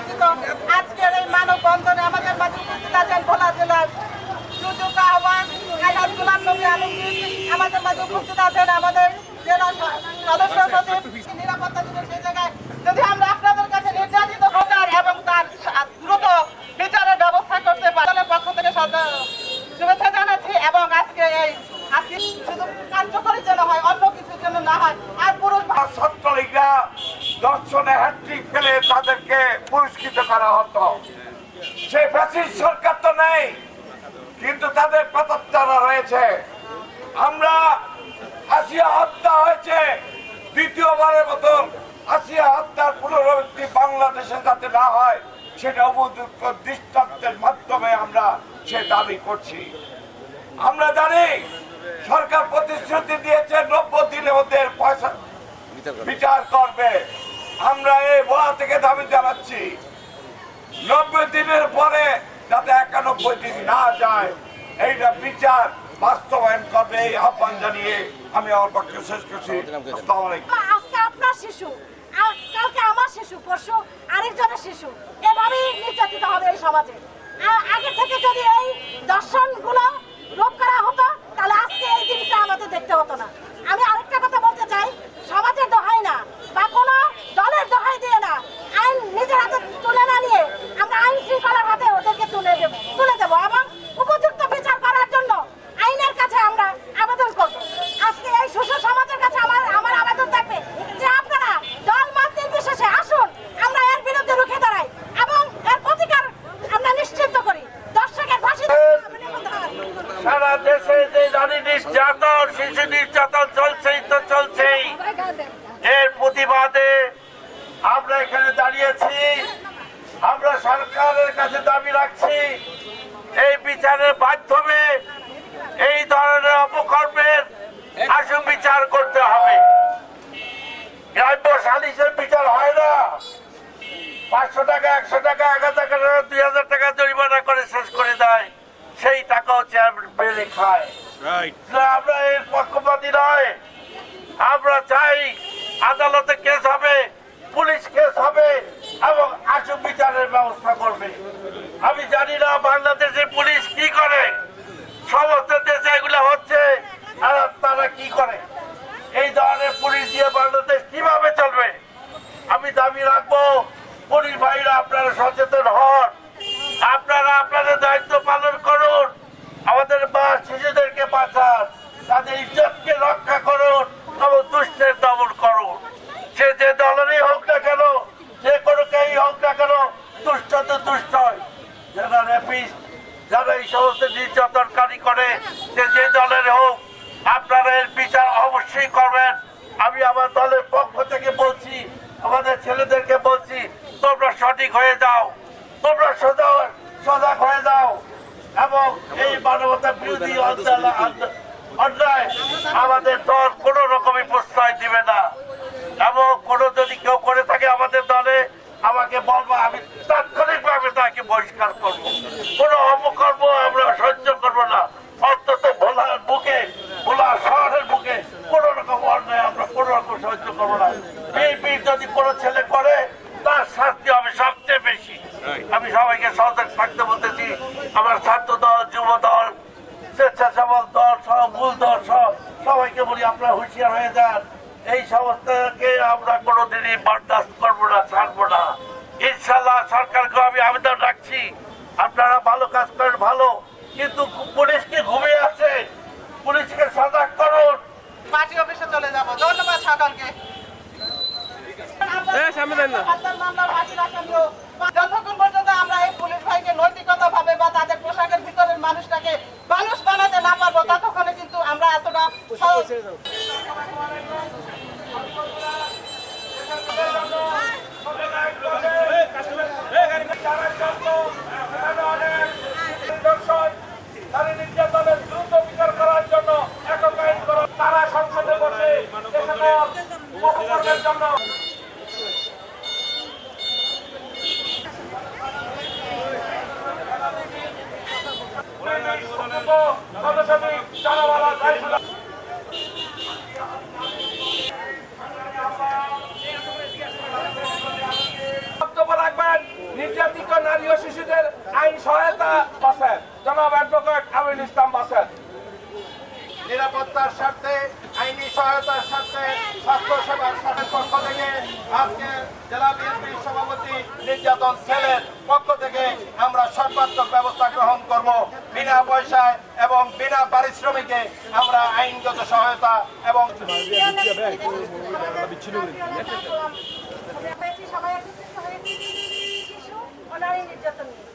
আয়োজিত আজকের এই মানববন্ধনে আমাদের মাঝে উপস্থিত আছেন ভোলা জেলার সুযোগ আহ্বান আলহাজ গোলাম নবী আলমগীর, আমাদের মাঝে উপস্থিত আছেন আমাদের জেলা সদস্য সচিব নিরাপত্তা দিবস। সেই জায়গায় যদি আমরা আপনাদের কাছে নির্যাতিত ভোটার এবং তার দ্রুত বিচারের ব্যবস্থা করতে পারি, দলের পক্ষ থেকে শুভেচ্ছা জানাচ্ছি। এবং আজকে এই শুধু কার্যকরী যেন হয়, অন্য কিছুর জন্য না হয়। আর পুরুষ ছাত্রলীগরা দর্শনে হ্যাট্রিক ফেলে তাদেরকে পুরস্কৃত করা হতো। সেই ফ্যাসিস্ট সরকার তো নেই, কিন্তু তাদের পাতাচ্চারা রয়েছে। আমরা আসিয়া হত্যা হয়েছে, দ্বিতীয়বারের মতন আসিয়া হত্যার পুনরাবৃত্তি বাংলাদেশে যাতে না হয় সেটা উপযুক্ত দৃষ্টান্তের মাধ্যমে আমরা সে দাবি করছি। আমরা জানি সরকার প্রতিশ্রুতি দিয়েছে 90 দিনের মধ্যে পয়সা বিচার করবে। আমরা এই ভোলা থেকে দাবি জানাচ্ছি 90 দিনের পরে যাতে 91 দিন না যায়, এইটা বিচার বাস্তবায়ন করবে এই আহ্বান জানিয়ে আমি আমার বক্তব্য শেষ করছি। আসসালামু আলাইকুম। আজকে আপনার শিশু, কালকে আমার শিশু, পরশু আরেকজনের শিশু, এভাবেই নির্যাতিত হবে এই সমাজে। আগে থেকে যদি এই দর্শনগুলো রোধ করা হতো তাহলে আজকে এই দিনটা আমাদের দেখতে হতো না। আমি আরেকটা কথা বলতে চাই, সমাজের দোহাই না বা কোনো দলের দোহাই দিয়ে না, আইন নিজের হাতে তুলে না নিয়ে আমরা আইন শৃঙ্খলার হাতে ওদেরকে তুলে দেবো এবং উপযুক্ত বিচার করার জন্য আইনের কাছে আমরা আবেদন করব। আজকে এই শিশু সমাজের কাছে আমার আবেদন থাকবে যে আপনারা দল মত নির্বিশেষে আসুন, আমরা এর বিরুদ্ধে রুখে দাঁড়াই এবং এর প্রতিকার আমরা নিশ্চিত করি। দর্শকের ফাঁসি সারা দেশে যে নারী নির্যাতন, শিশু নির্যাতন চলছেই তো চলছেই। এর প্রতিবাদে আমরা এখানে দাঁড়িয়েছি। আমরা সরকারের কাছে দাবি রাখছি এই বিচারের মাধ্যমে এই ধরনের অপকর্মের আসু বিচার করতে হবে। গ্রাম্য সালিশের বিচার হয় না, 500 টাকা, 100 টাকা, 1000 টাকা, 2000 টাকা জরিমানা করে শেষ করে দেয়, সেই টাকাও চেয়ারম্যান পেলে খায়। আমরা এর পক্ষপাতী নয়। আমরা চাই আদালতে কেস হবে, পুলিশ কেস হবে এবং আশু বিচারের ব্যবস্থা করবে। আমি জানি না বাংলাদেশের পুলিশ কি করে, সমস্ত দেশে এগুলো হচ্ছে আর তারা কি করে। এই ধরনের পুলিশ দিয়ে বাংলাদেশ কিভাবে চলবে? আমি দাবি রাখবো পুলিশ ভাইরা আপনারা সচেতন হন, আপনারা আপনাদের দায়িত্ব পালন করুন, আমাদের মা শিশুদেরকে বাঁচান, তাদের ইজ্জতকে রক্ষা করুন এবং দুষ্টের দমন করুন। সে যে দলেরই হোক না কেন, যে কোনো কেই হোক না কেন, দুষ্ট তো দুষ্ট হয়। যারা র্যাপিস্ট, যারা এই সমস্ত নির্যাতনকারী করে, যে দলের হোক, আপনারা এর বিচার অবশ্যই করবেন। আমি আমার দলের পক্ষ থেকে বলছি, আমাদের ছেলেদেরকে বলছি, তোমরা সঠিক হয়ে যাও, তোমরা সজাগ হয়ে যাও এবং এই মানবতা বিরোধী অন্যায় আমাদের দল কোনো রকমই প্রশ্রয় দিবে না। এবং কোনো যদি কেউ করে থাকে আমাদের দলে আমাকে বলবো, আমি তাৎক্ষণিকভাবে তাকে বহিষ্কার করব। কোনো অপকর্ম আমরা সহ্য করবো না। অন্তত ভোলার বুকে, ভোলা শহরের বুকে কোনো রকম অন্যায় আমরা কোনো রকম সহ্য করবো না। বিএনপি যদি কোনো ছেলে করে তার শাস্তি হবে সবচেয়ে বেশি। আমি সবাইকে সজাগ থাকতে বলতেছি। আমার ছাত্র দল, যুব দল, স্বেচ্ছাসেবক দল সহ, মূল দল সহ সবাইকে বলি আপনারা হুঁশিয়ার হয়ে যান। এই সমস্যাকে আমরা কোনোদিনই বরদাস্ত করবো না, ছাড়বো না। ইনশাল্লাহ সরকারকে আমি আবেদন রাখছি, আপনারা ভালো কাজ করেন ভালো, কিন্তু পুলিশকে ঘুমিয়ে আছে, পুলিশকে সজাগ করুন। পার্টি অফিসে চলে যাবো। ধন্যবাদ সরকারকে। যতক্ষণ পর্যন্ত আমরা এই পুলিশ ভাইকে নৈতিকতা ভাবে বা তাদের পোশাকের ভিতরের মানুষটাকে মানুষ বানাতে না পারবো, ততক্ষণে কিন্তু আমরা এতটা নির্যাতনের দ্রুত বিচার করার জন্য একক আইন করা, তারা সংসদে বসে জন্য বক্তব্য রাখবেন। আইন সহায়তা বাসেন, জনাব অ্যাডভোকেট আমিনুল ইসলাম বাসেন। নিরাপত্তার স্বার্থে, আইনি সহায়তার স্বার্থে, স্বাস্থ্য সেবার স্বার্থের পক্ষ থেকে আজকে জেলা বিএনপির সভাপতি নির্যাতন সেলের পক্ষ থেকে আমরা সর্বাত্মক ব্যবস্থা গ্রহণ করব। বিনা পয়সায় এবং বিনা পারিশ্রমিকে আমরা আইনগত সহায়তা এবং সবাই একত্রিত হয়েছি শিশু ও নারী নির্যাতন নিয়ে।